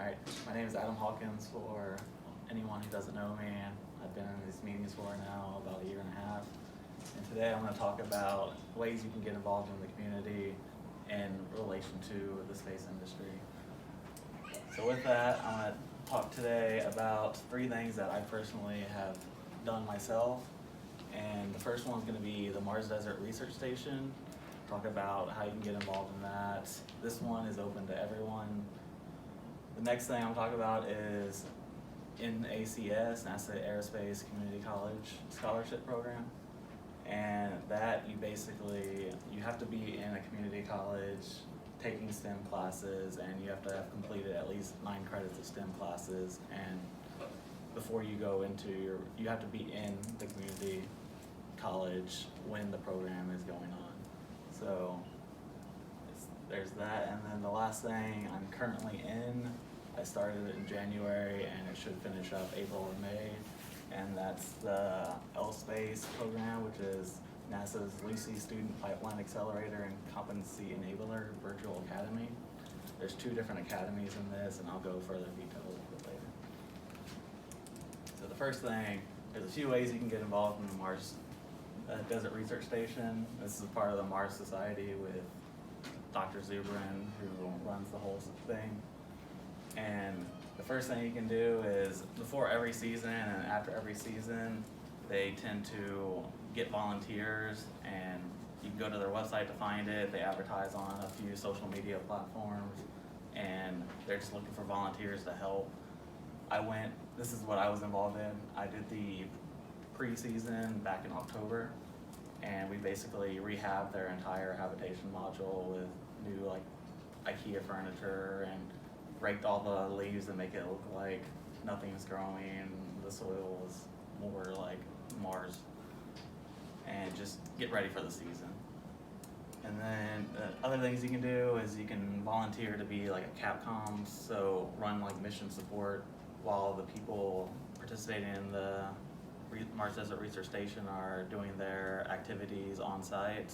Alright, my name is Adam Hawkins. For anyone who doesn't know me, I've been in these meetings for now about a year and a half. And today I'm going to talk about ways you can get involved in the community in relation to the space industry. So with that, I'm going to talk today about 3 things that I personally have done myself. And the first one is going to be the Mars Desert Research Station. Talk about how you can get involved in that. This one is open to everyone. The next thing I'm talking about is NACS, NASA Aerospace Community College Scholarship Program. And that you have to be in a community college taking STEM classes, and you have to have completed at least 9 credits of STEM classes. And before you go into you have to be in the community college when the program is going on. So there's that, and then the last thing I'm currently in, I started it in January and it should finish up April or May, and that's the L-Space program, which is NASA's Lucy Student Pipeline Accelerator and Competency Enabler Virtual Academy. There's 2 different academies in this, and I'll go further detail a little bit later. So the first thing, there's a few ways you can get involved in the Mars Desert Research Station. This is part of the Mars Society with Dr. Zubrin, who runs the whole thing. And the first thing you can do is, before every season and after every season, they tend to get volunteers, and you can go to their website to find it. They advertise on a few social media platforms, and they're just looking for volunteers to help. This is what I was involved in. I did the pre-season back in October, and we basically rehabbed their entire habitation module with new IKEA furniture and raked all the leaves to make it look like nothing's growing. The soil was more like Mars, and just get ready for the season. And then other things you can do is you can volunteer to be like a Capcom, so run like mission support while the people participating in the Mars Desert Research Station are doing their activities on site.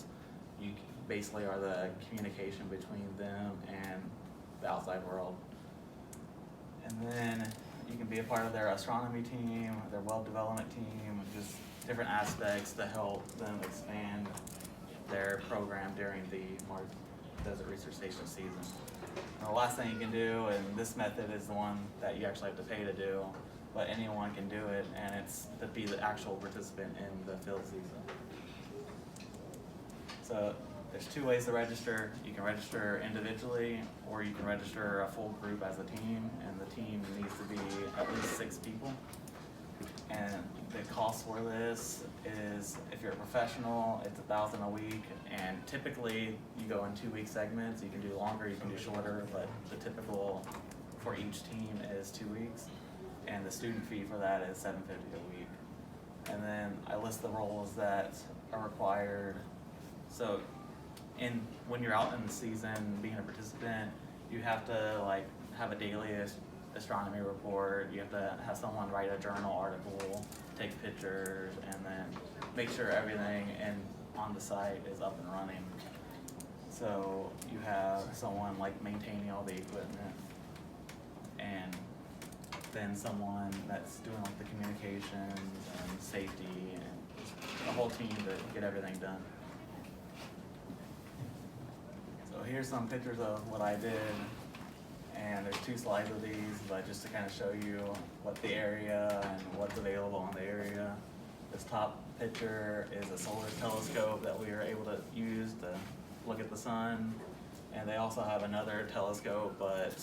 You basically are the communication between them and the outside world. And then you can be a part of their astronomy team, their web development team, just different aspects to help them expand their program during the Mars Desert Research Station season. And the last thing you can do, and this method is the one that you actually have to pay to do, but anyone can do it, and it's to be the actual participant in the field season. So there's 2 ways to register. You can register individually, or you can register a full group as a team, and the team needs to be at least 6 people. And the cost for this is, if you're a professional, it's $1,000 a week, and typically you go in 2-week segments. You can do longer, you can do shorter, but the typical for each team is 2 weeks. And the student fee for that is $750 a week. And then I list the roles that are required. So when you're out in the season being a participant, you have to have a daily astronomy report. You have to have someone write a journal article, take pictures, and then make sure everything on the site is up and running. So you have someone maintaining all the equipment, and then someone that's doing the communications and safety, and just a whole team to get everything done. So here's some pictures of what I did, and there's 2 slides of these, but just to kind of show you what the area and what's available on the area. This top picture is a solar telescope that we were able to use to look at the sun, and they also have another telescope, but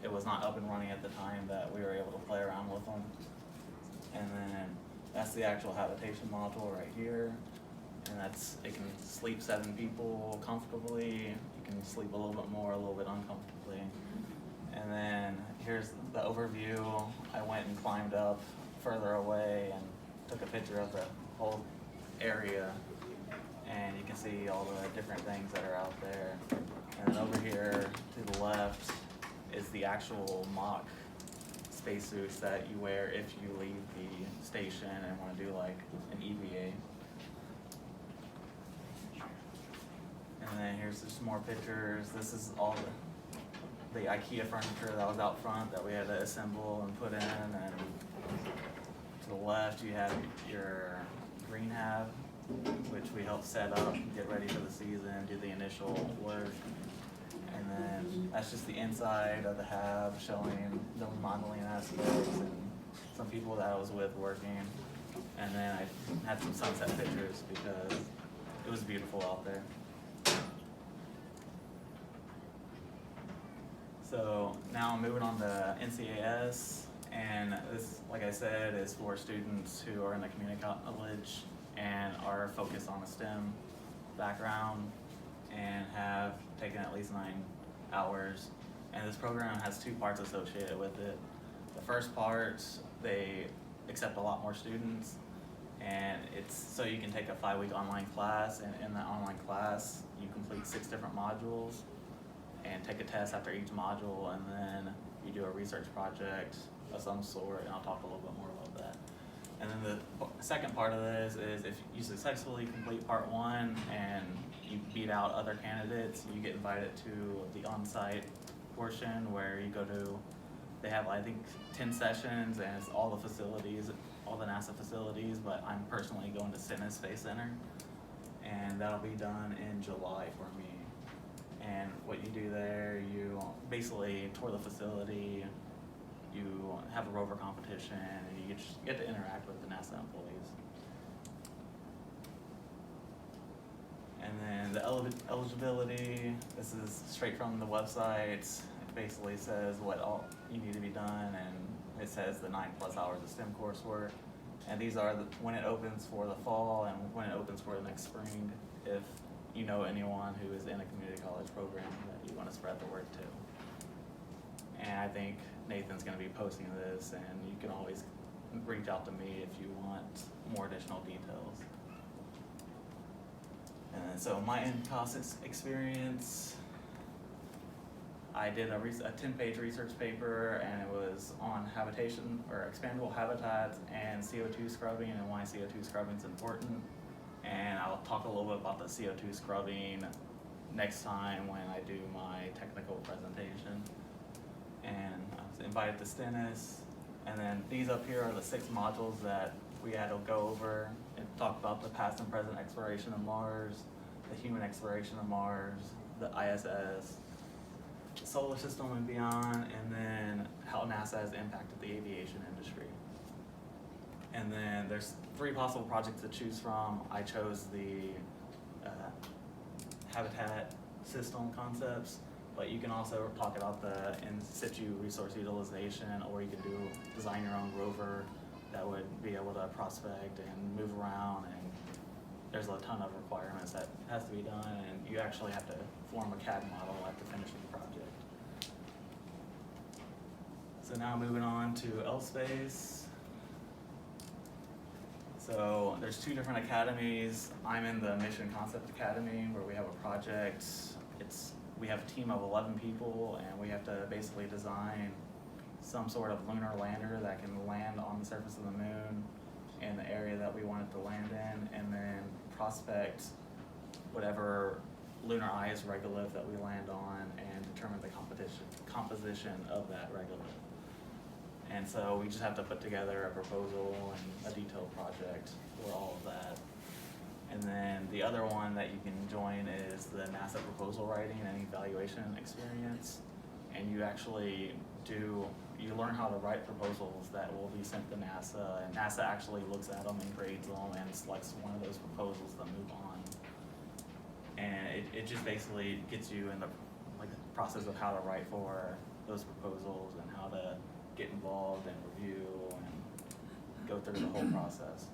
it was not up and running at the time that we were able to play around with them. And then that's the actual habitation module right here. And it can sleep 7 people comfortably. You can sleep a little bit more, a little bit uncomfortably. And then here's the overview. I went and climbed up further away and took a picture of the whole area. And you can see all the different things that are out there. And then over here to the left is the actual mock spacesuits that you wear if you leave the station and want to do an EVA. And then here's just more pictures. This is all the IKEA furniture that was out front that we had to assemble and put in, and to the left you have your green hab, which we helped set up, get ready for the season, do the initial work. And then that's just the inside of the hab showing the modeling aspects and some people that I was with working. And then I had some sunset pictures because it was beautiful out there. So now I'm moving on to NCAS, and this, like I said, is for students who are in the community college and are focused on a STEM background and have taken at least 9 hours. And this program has 2 parts associated with it. The first part, they accept a lot more students, and it's so you can take a 5-week online class, and in that online class you complete 6 different modules and take a test after each module, and then you do a research project of some sort, and I'll talk a little bit more about that. And then the second part of this is if you successfully complete part 1 and you beat out other candidates, you get invited to the on-site portion where you go to, they have I think 10 sessions, and it's all the facilities, all the NASA facilities, but I'm personally going to Stennis Space Center, and that'll be done in July for me. And what you do there, you basically tour the facility, you have a rover competition, and you get to interact with the NASA employees. And then the eligibility, this is straight from the website. It basically says what all you need to be done, and it says the 9+ hours of STEM coursework. And these are when it opens for the fall and when it opens for the next spring, if you know anyone who is in a community college program that you want to spread the word to. And I think Nathan's going to be posting this, and you can always reach out to me if you want more additional details. And then, so my in-course experience, I did a 10-page research paper, and it was on habitation or expandable habitats and CO2 scrubbing and why CO2 scrubbing is important. And I'll talk a little bit about the CO2 scrubbing next time when I do my technical presentation. And I was invited to Stennis, and then these up here are the 6 modules that we had to go over and talk about the past and present exploration of Mars, the human exploration of Mars, the ISS, the solar system and beyond, and then how NASA has impacted the aviation industry. And then there's 3 possible projects to choose from. I chose the habitat system concepts, but you can also talk about the in situ resource utilization, or you can design your own rover that would be able to prospect and move around, and there's a ton of requirements that has to be done, and you actually have to form a CAD model after finishing the project. So now moving on to L-Space. So there's 2 different academies. I'm in the Mission Concept Academy where we have a project. We have a team of 11 people, and we have to basically design some sort of lunar lander that can land on the surface of the moon in the area that we want it to land in, and then prospect whatever lunar ice regolith that we land on and determine the composition of that regolith. And so we just have to put together a proposal and a detailed project for all of that. And then the other one that you can join is the NASA proposal writing and evaluation experience. And you actually you learn how to write proposals that will be sent to NASA, and NASA actually looks at them and grades them and selects one of those proposals to move on. And it just basically gets you in the process of how to write for those proposals and how to get involved and review and go through the whole process.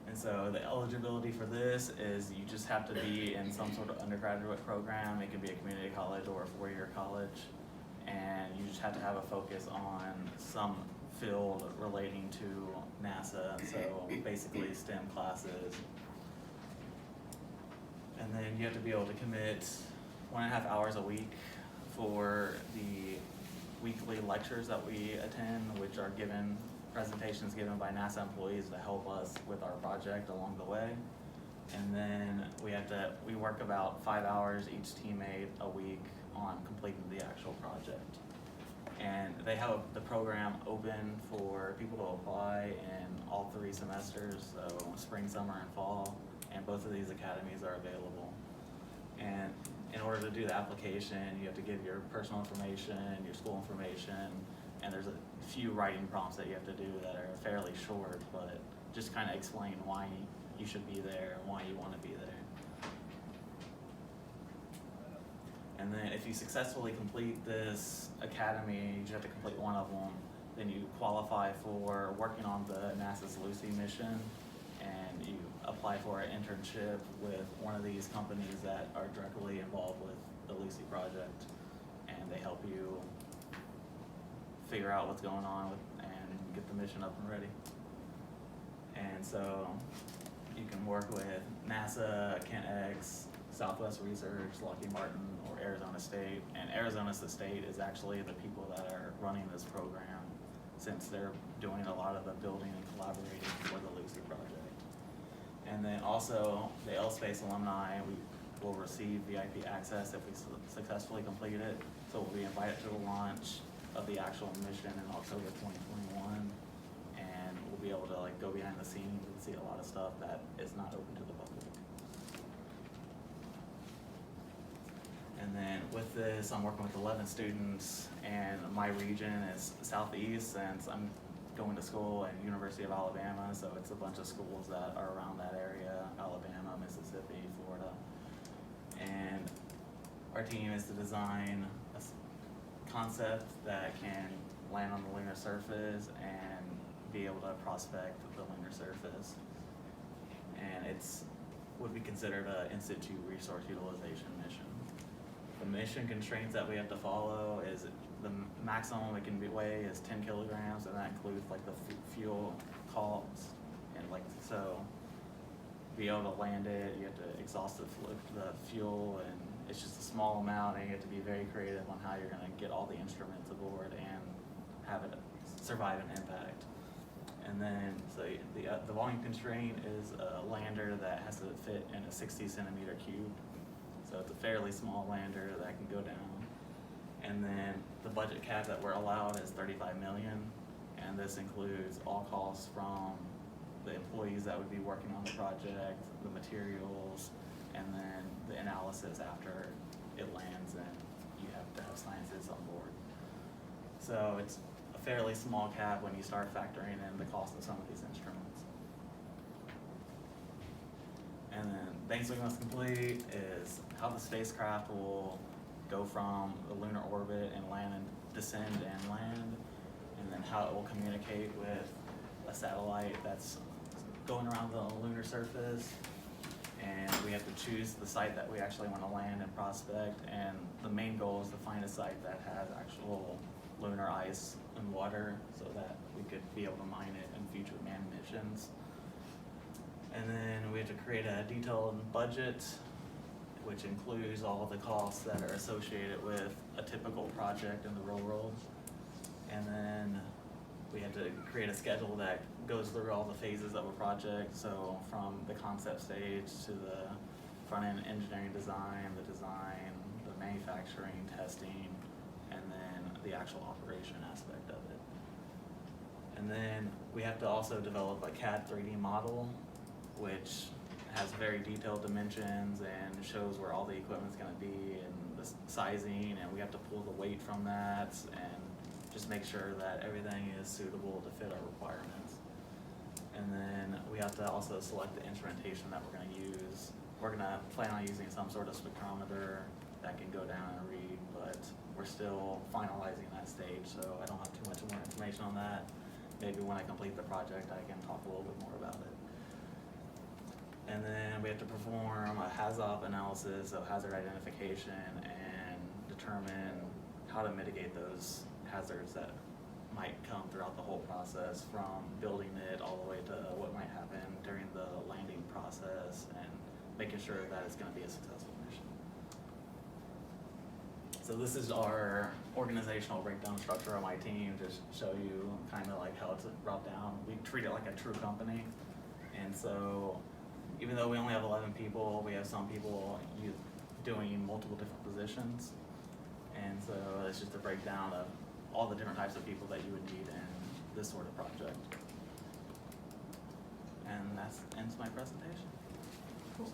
And so the eligibility for this is you just have to be in some sort of undergraduate program. It can be a community college or a 4-year college. And you just have to have a focus on some field relating to NASA. So basically STEM classes. And then you have to be able to commit 1.5 hours a week for the weekly lectures that we attend, which are presentations given by NASA employees to help us with our project along the way. And then we work about 5 hours each teammate a week on completing the actual project. And they have the program open for people to apply in all 3 semesters, so spring, summer, and fall, and both of these academies are available. And in order to do the application, you have to give your personal information, your school information, and there's a few writing prompts that you have to do that are fairly short, but just kind of explain why you should be there and why you want to be there. And then if you successfully complete this academy, you just have to complete one of them, then you qualify for working on the NASA's Lucy mission, and you apply for an internship with one of these companies that are directly involved with the Lucy project, and they help you figure out what's going on and get the mission up and ready. And so you can work with NASA, KentX, Southwest Research, Lockheed Martin, or Arizona State. And Arizona State is actually the people that are running this program, since they're doing a lot of the building and collaborating for the Lucy project. And then also the L-Space alumni, we will receive VIP access if we successfully complete it. So we'll be invited to the launch of the actual mission in October 2021, and we'll be able to go behind the scenes and see a lot of stuff that is not open to the public. And then with this, I'm working with 11 students, and my region is Southeast, since I'm going to school at University of Alabama, so it's a bunch of schools that are around that area: Alabama, Mississippi, Florida. And our team is to design a concept that can land on the lunar surface and be able to prospect the lunar surface. And it's would be considered an in-situ resource utilization mission. The mission constraints that we have to follow is the maximum it can weigh is 10 kilograms, and that includes the fuel costs, and so be able to land it, you have to exhaust the fuel, and it's just a small amount, and you have to be very creative on how you're going to get all the instruments aboard and have it survive an impact. And then so the volume constraint is a lander that has to fit in a 60 centimeter cube. So it's a fairly small lander that can go down. And then the budget cap that we're allowed is $35 million, and this includes all costs from the employees that would be working on the project, the materials, and then the analysis after it lands, and you have to have scientists on board. So it's a fairly small cap when you start factoring in the cost of some of these instruments. And then things we must complete is how the spacecraft will go from the lunar orbit and land and descend and land, and then how it will communicate with a satellite that's going around the lunar surface. And we have to choose the site that we actually want to land and prospect, and the main goal is to find a site that has actual lunar ice and water so that we could be able to mine it in future manned missions. And then we have to create a detailed budget, which includes all of the costs that are associated with a typical project in the real world. And then we have to create a schedule that goes through all the phases of a project, so from the concept stage to the front-end engineering design, the manufacturing, testing, and then the actual operation aspect of it. And then we have to also develop a CAD 3D model, which has very detailed dimensions and shows where all the equipment's going to be and the sizing, and we have to pull the weight from that and just make sure that everything is suitable to fit our requirements. And then we have to also select the instrumentation that we're going to use. We're going to plan on using some sort of spectrometer that can go down and read, but we're still finalizing that stage, so I don't have too much more information on that. Maybe when I complete the project, I can talk a little bit more about it. And then we have to perform a HAZOP analysis, so hazard identification, and determine how to mitigate those hazards that might come throughout the whole process, from building it all the way to what might happen during the landing process, and making sure that it's going to be a successful mission. So this is our organizational breakdown structure of my team, to show you kind of how it's brought down. We treat it like a true company, and so even though we only have 11 people, we have some people doing multiple different positions. And so it's just a breakdown of all the different types of people that you would need in this sort of project. And that ends my presentation. Cool.